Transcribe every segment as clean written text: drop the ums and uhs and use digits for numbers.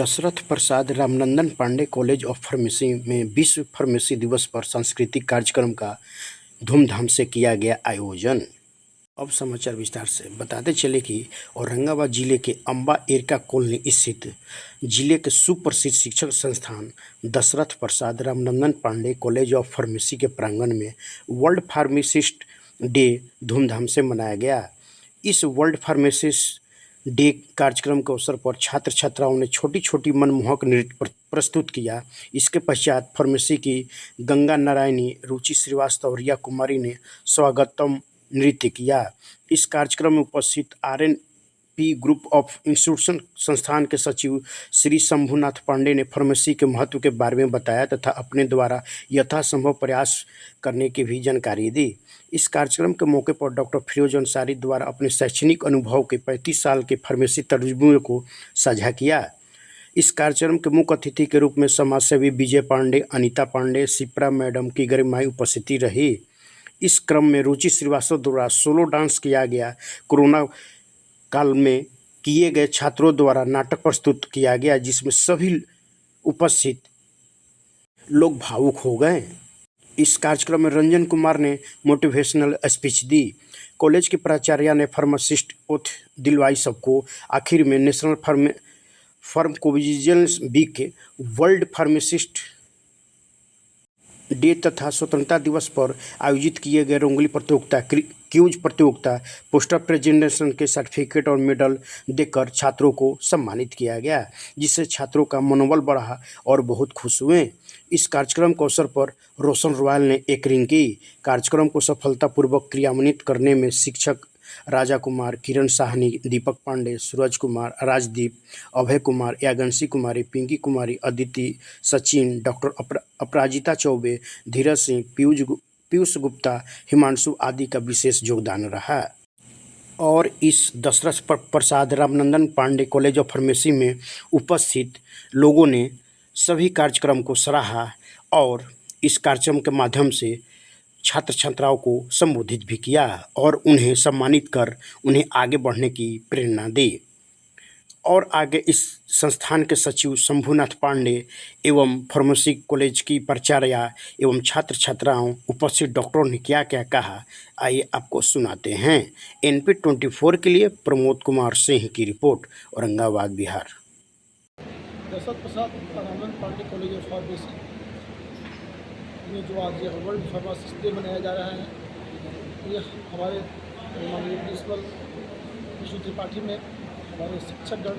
Dasharath Prasad Ramnandan Pandey college of pharmacy में विश्व pharmacy दिवस पर सांस्कृतिक कार्यक्रम का धूमधाम से किया गया आयोजन। अब समाचार विस्तार से बताते चले कि औरंगाबाद जिले के अम्बा एरका कॉलोनी स्थित जिले के सुप्रसिद्ध शिक्षण संस्थान Dashrath Prasad Ramnandan Pandey college of pharmacy के प्रांगण में वर्ल्ड फार्मासिस्ट डे धूमधाम से मनाया गया। इस वर्ल्ड फार्मासिस्ट डे कार्यक्रम के अवसर पर छात्र छात्राओं ने छोटी छोटी मनमोहक नृत्य प्रस्तुत किया। इसके पश्चात फार्मेसी की गंगा नारायणी, रुचि श्रीवास्तव, रिया कुमारी ने स्वागतम नृत्य किया। इस कार्यक्रम में उपस्थित RNP ग्रुप ऑफ इंस्टीट्यूशन संस्थान के सचिव श्री शंभुनाथ पांडे ने फार्मेसी के महत्व के बारे में बताया तथा अपने द्वारा यथासंभव प्रयास करने की भी जानकारी दी। इस कार्यक्रम के मौके पर डॉक्टर फिरोज अंसारी द्वारा अपने शैक्षणिक अनुभव के 35 साल के फार्मेसी तजुर्बे को साझा किया। इस कार्यक्रम के मुख्य अतिथि के रूप में समाजसेवी विजय पांडे, अनीता पांडे, शिप्रा मैडम की गरिमाई उपस्थिति रही। इस क्रम में रुचि श्रीवास्तव द्वारा सोलो डांस किया गया। कोरोना काल में किए गए छात्रों द्वारा नाटक प्रस्तुत किया गया, जिसमें सभी उपस्थित लोग भावुक हो गए। इस कार्यक्रम में रंजन कुमार ने मोटिवेशनल स्पीच दी। कॉलेज के प्राचार्य ने फार्मासिस्ट ओथ दिलवाई सबको। आखिर में national pharmacovigilance week, world pharmacist day तथा स्वतंत्रता दिवस पर आयोजित किए गए रंगोली प्रतियोगिता, क्यूज प्रतियोगिता, पोस्टर प्रेजेंटेशन के सर्टिफिकेट और मेडल देकर छात्रों को सम्मानित किया गया, जिससे छात्रों का मनोबल बढ़ा और बहुत खुश हुए। इस कार्यक्रम के अवसर पर रोशन रॉयल ने एंकरिंग की। कार्यक्रम को सफलतापूर्वक क्रियान्वित करने में शिक्षक राजा कुमार, किरण साहनी, दीपक पांडे, सूरज कुमार, राजदीप, अभय कुमार, यागंशी कुमारी, पिंकी कुमारी, अदिति, सचिन, डॉक्टर अपराजिता चौबे, धीरज सिंह, पीयूष गुप्ता, हिमांशु आदि का विशेष योगदान रहा। और इस Dashrath Prasad Ramnandan Pandey college of pharmacy में उपस्थित लोगों ने सभी कार्यक्रम को सराहा और इस कार्यक्रम के माध्यम से छात्र छात्राओं को संबोधित भी किया और उन्हें सम्मानित कर उन्हें आगे बढ़ने की प्रेरणा दी। और आगे इस संस्थान के सचिव शंभुनाथ पांडे एवं फार्मेसी कॉलेज की प्राचार्य एवं छात्र छात्राओं उपस्थित डॉक्टरों ने क्या क्या कहा, आइए आपको सुनाते हैं। NP24 के लिए प्रमोद कुमार सिंह की report, Aurangabad, Bihar. Dashrath Prasad Ramnandan Pandey college of pharmacy में जो आज वर्ल्ड फार्मासिस्ट डे मनाया जा रहा है, ये हमारे माननीय प्रिंसिपल विष्णु त्रिपाठी में हमारे शिक्षकगण,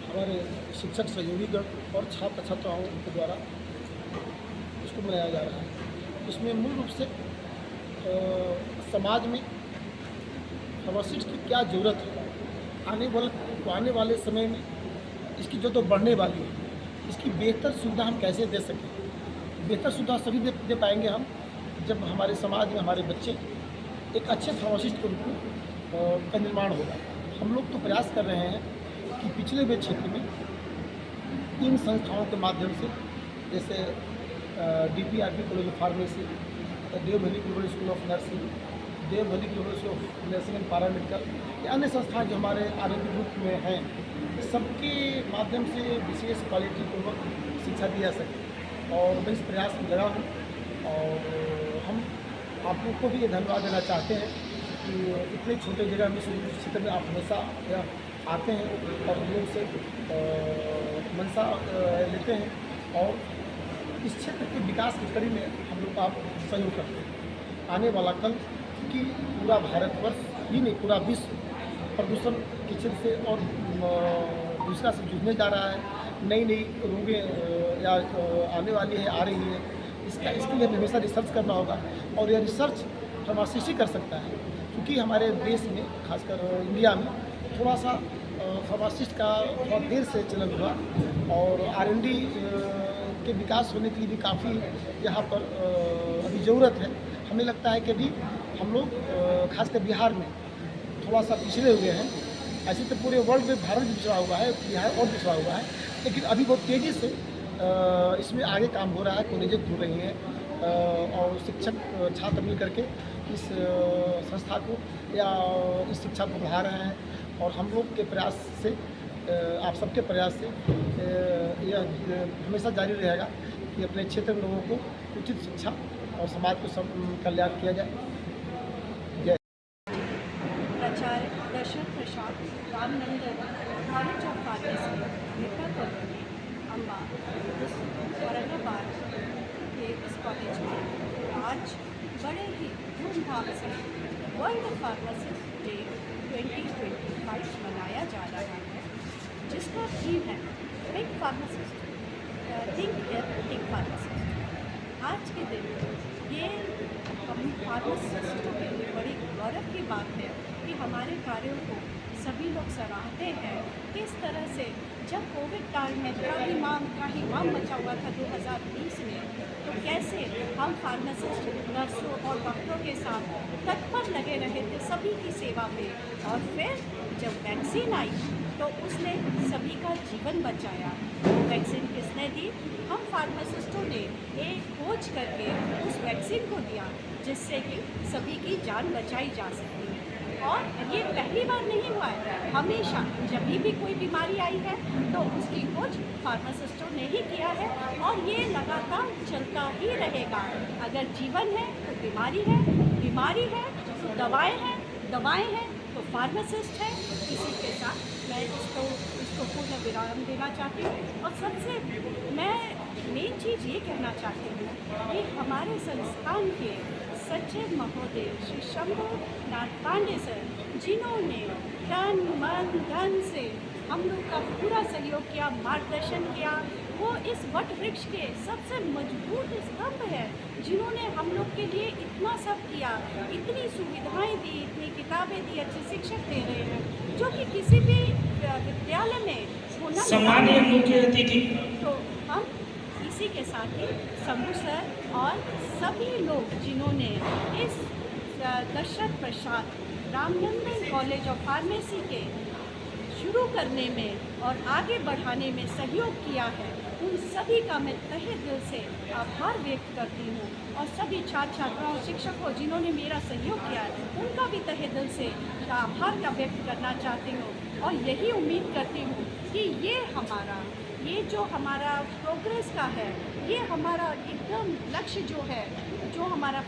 हमारे शिक्षक सहयोगीगण और छात्र छात्राओं के द्वारा इसको मनाया जा रहा है। इसमें मूल रूप से समाज में फार्मासिस्ट की क्या ज़रूरत है, आने वाले समय में इसकी जो बढ़ने वाली है, इसकी बेहतर सुविधा हम कैसे दे सकें। बेहतर सुविधा सभी दे पाएंगे हम जब हमारे समाज में हमारे बच्चे एक अच्छे फार्मासिस्ट के रूप में का निर्माण होगा। हम लोग तो प्रयास कर रहे हैं कि पिछले हुए क्षेत्र में इन संस्थाओं के माध्यम से, जैसे DPRP college of pharmacy, Dev valley global school of nursing, Dev valley global school of nursing and paramedical, या अन्य संस्थान जो हमारे RNP ग्रुप में हैं, सबके माध्यम से विशेष क्वालिटी पूर्वक शिक्षा दी जा सके। और मैं इस प्रयास में लगा हूँ और हम आप लोग को भी ये धन्यवाद देना चाहते हैं कि इतने छोटे जगह में इस क्षेत्र में आप हमेशा आते हैं और हम लोग से मंशा लेते हैं और इस क्षेत्र के विकास की कड़ी में हम लोग का आप सहयोग करते हैं। आने वाला कल कि पूरा भारतवर्ष ही नहीं, पूरा विश्व प्रदूषण के क्षेत्र से और दूसरा से जूझने जा रहा है। नई नई रोगें या आने वाली है, आ रही है, इसके लिए हमें हमेशा रिसर्च करना होगा और यह रिसर्च फार्मासिस्ट ही कर सकता है, क्योंकि हमारे देश में, खासकर इंडिया में, थोड़ा सा फार्मासिस्ट का बहुत देर से चलन हुआ और R&D के विकास होने के लिए भी काफ़ी यहाँ पर अभी ज़रूरत है। हमें लगता है कि अभी हम लोग खासकर बिहार में थोड़ा सा पिछड़े हुए हैं। ऐसे तो पूरे वर्ल्ड में भारत भी पिछड़ा हुआ है, बिहार और पिछड़ा हुआ है, लेकिन अभी बहुत तेज़ी से इसमें आगे काम हो रहा है। कॉलेजें खुल रही हैं और शिक्षक छात्र मिल करके इस संस्था को या इस शिक्षा को बढ़ा रहे हैं और हम लोग के प्रयास से आप सबके प्रयास से यह हमेशा जारी रहेगा कि अपने क्षेत्र में लोगों को उचित शिक्षा और समाज को कल्याण किया जाए। जय प्राचार्य Dashrath Prasad Ramnandan college of pharmacy Merka colony Amba Aurangabad के इस कॉलेज में आज बड़े ही धूमधाम से वर्ल्ड फार्मासिस्ट डे 2025 मनाया जा रहा है, जिसका थीम है think pharmacist, think think pharmacist. आज के दिन ये हम फार्मासिस्टों के लिए बड़ी गौरव की बात है कि हमारे कार्यों को सभी लोग सराहते हैं। किस तरह से जब कोविड टाइम में त्राहिमाम मचा हुआ था 2020 में, तो कैसे हम फार्मासिस्ट नर्सों और डॉक्टरों के साथ तत्पर लगे रहे थे सभी की सेवा में, और फिर जब वैक्सीन आई तो उसने सभी का जीवन बचाया। वो वैक्सीन किसने दी? हम फार्मासिस्टों ने एक खोज करके उस वैक्सीन को दिया, जिससे कि सभी की जान बचाई जा सकती है। और ये पहली बार नहीं हुआ है, हमेशा जब भी कोई बीमारी आई है तो उसकी खोज फार्मासिस्टों ने ही किया है, और ये लगातार चलता ही रहेगा। अगर जीवन है तो बीमारी है, बीमारी है तो दवाएं हैं, दवाएं हैं तो फार्मासिस्ट है। इसी के साथ मैं इसको पूर्ण विराम देना चाहती हूँ। और सबसे मैं मेन चीज़ ये कहना चाहती हूँ कि हमारे संस्थान के सचिव महोदय श्री शंभुनाथ पांडे सर, जिन्होंने तन मन धन से हम लोग का पूरा सहयोग किया, मार्गदर्शन किया, वो इस वट वृक्ष के सबसे मजबूत स्तंभ है, जिन्होंने हम लोग के लिए इतना सब किया, इतनी सुविधाएं दी, इतनी किताबें दी, अच्छे शिक्षक दे रहे हैं, जो कि किसी भी विद्यालय में होना सम्मानीय मुख्य अतिथि। तो हम इसी के साथ ही शंभू सर और सभी लोग जिन्होंने इस Dashrath Prasad Ramnandan college of pharmacy के शुरू करने में और आगे बढ़ाने में सहयोग किया है, उन सभी का मैं तहे दिल से आभार व्यक्त करती हूँ। और सभी छात्र छात्राओं, शिक्षकों जिन्होंने मेरा सहयोग किया है, उनका भी तहे दिल से आभार का व्यक्त करना चाहती हूँ। और यही उम्मीद करती हूँ कि ये जो हमारा प्रोग्रेस का है, ये हमारा एकदम लक्ष्य जो है, जो हमारा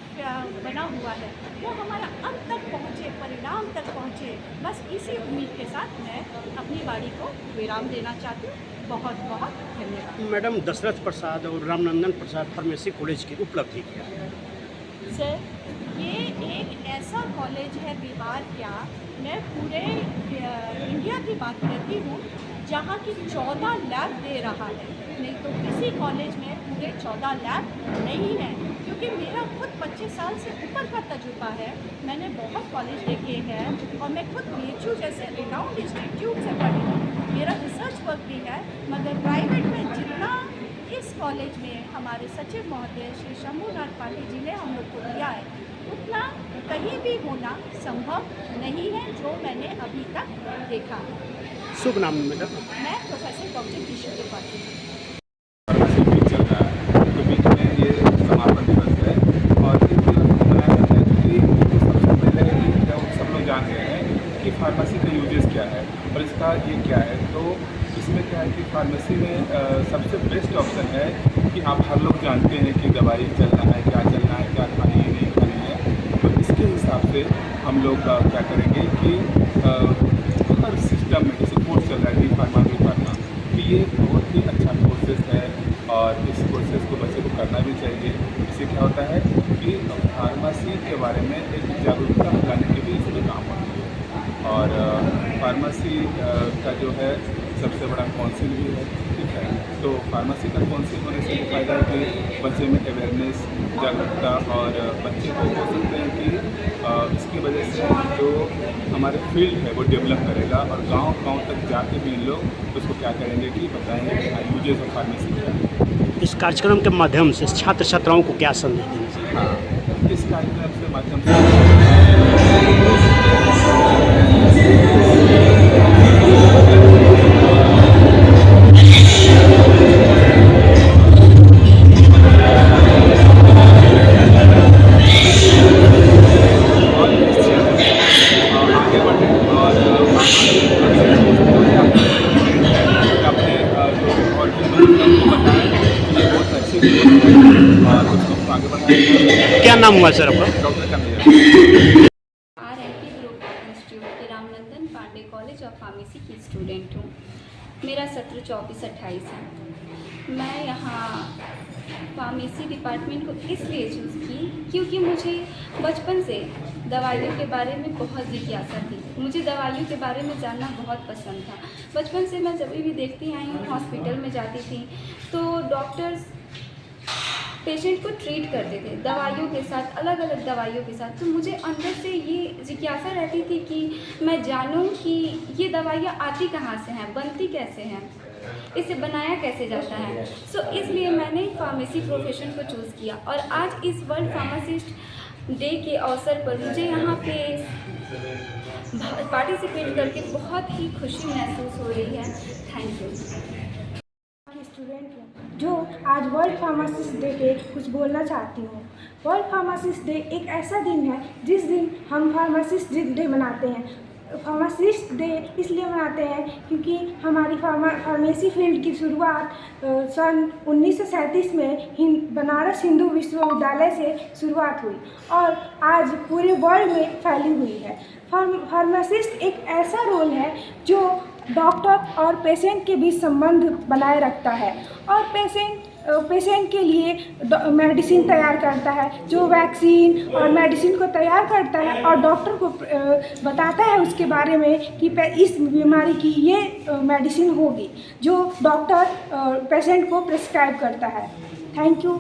बना हुआ है, वो हमारा अंत तक पहुँचे, परिणाम तक पहुँचे। बस इसी उम्मीद के साथ मैं अपनी वाणी को विराम देना चाहती हूँ। बहुत बहुत धन्यवाद। मैडम, दशरथ प्रसाद और रामनंदन प्रसाद फार्मेसी कॉलेज की उपलब्धि क्या है? सर, ये एक ऐसा कॉलेज है, बिहार क्या, मैं पूरे इंडिया की बात करती हूँ, जहाँ की 14 लैब दे रहा है। नहीं तो किसी कॉलेज में पूरे 14 लैब नहीं है, क्योंकि मेरा खुद 25 साल से ऊपर का तजुर्बा है। मैंने बहुत कॉलेज देखे हैं और मैं खुद BHU जैसे रिनाउंड इंस्टीट्यूट से पढ़ी हूँ, मेरा रिसर्च वर्क भी है। मगर प्राइवेट में जितना इस कॉलेज में हमारे सचिव महोदय श्री शंभुनाथ पांडे जी ने हम लोग को दिया है, उतना कहीं भी होना संभव नहीं है, जो मैंने अभी तक देखा है। शुभ नाम मैडम? मैं प्रोफेसर डॉक्टर किशोर त्रिपाठी हूँ। चल रहा है, तो बीच में ये समापन दिवस है, और इस दिवस को मनाया जाता है क्योंकि सबसे पहले सब लोग जान गए हैं कि फार्मेसी का यूजेस क्या है और इसका ये क्या है। तो इसमें क्या है कि फार्मेसी में सबसे बेस्ट ऑप्शन है कि आप हर लोग जानते हैं कि दवाई चलना है, क्या चलना है, क्या खानी है, नहीं खानी है। तो इसके हिसाब से हम लोग क्या करेंगे कि हर सिस्टम में जैसे कोर्स चल रहा है फार्मा, तो ये बहुत ही अच्छा कोर्सेज है, और इस कोर्सेज को बच्चे को करना भी चाहिए। इससे क्या होता है कि फार्मेसी के बारे में एक जागरूकता फैलाने के लिए इसमें काम होती है। और फार्मेसी का जो है सबसे बड़ा काउंसिल भी है, ठीक है। तो फार्मेसी का काउंसिल होने से फ़ायदा है कि बच्चे में अवेयरनेस, जागरूकता, और बच्चे को बोल सकते हैं कि इसकी वजह से जो हमारे फील्ड है वो डेवलप करेगा, और गांव तक जाके भी इन लोग उसको क्या करेंगे कि बताएंगे कि यूजेस ऑफ फार्मेसी क्या है। इस कार्यक्रम के माध्यम से छात्र छात्राओं को क्या संदेश देना चाहिए? हाँ, इस कार्यक्रम के माध्यम से आगे बढ़े और और कुछ लोग को आगे बढ़ाया क्या नाम हुआ सर आपका? Doctor Kanhaiya. RNP group of institute के Ramnandan Pandey college of pharmacy की स्टूडेंट हूँ। मेरा सत्र 24-28 है। मैं यहाँ फार्मेसी डिपार्टमेंट को इसलिए चूज़ की क्योंकि मुझे बचपन से दवाइयों के बारे में बहुत जिज्ञासा थी। मुझे दवाइयों के बारे में जानना बहुत पसंद था। बचपन से मैं जब भी देखती आई हूँ, हॉस्पिटल में जाती थी तो डॉक्टर्स पेशेंट को ट्रीट करते थे दवाइयों के साथ, अलग अलग दवाइयों के साथ। तो मुझे अंदर से ये जिज्ञासा रहती थी कि मैं जानूं कि ये दवाइयाँ आती कहाँ से हैं, बनती कैसे हैं, इसे बनाया कैसे जाता है। सो इसलिए मैंने फार्मेसी प्रोफेशन को चूज़ किया और आज इस वर्ल्ड फार्मासिस्ट डे के अवसर पर मुझे यहाँ पे पार्टिसिपेट करके बहुत ही खुशी महसूस हो रही है। Thank you. स्टूडेंट हूँ जो आज वर्ल्ड फार्मासिस्ट डे पे कुछ बोलना चाहती हूँ। वर्ल्ड फार्मासिस्ट डे एक ऐसा दिन है जिस दिन हम फार्मासिस्ट डे मनाते हैं। फार्मासिस्ट डे इसलिए मनाते हैं क्योंकि हमारी फार्मेसी फील्ड की शुरुआत सन 1937 में बनारस हिंदू विश्वविद्यालय से शुरुआत हुई और आज पूरे वर्ल्ड में फैली हुई है। फार्मासिस्ट एक ऐसा रोल है जो डॉक्टर और पेशेंट के बीच संबंध बनाए रखता है और पेशेंट के लिए मेडिसिन तैयार करता है, जो वैक्सीन और मेडिसिन को तैयार करता है और डॉक्टर को बताता है उसके बारे में कि इस बीमारी की ये मेडिसिन होगी, जो डॉक्टर पेशेंट को प्रिस्क्राइब करता है। Thank you.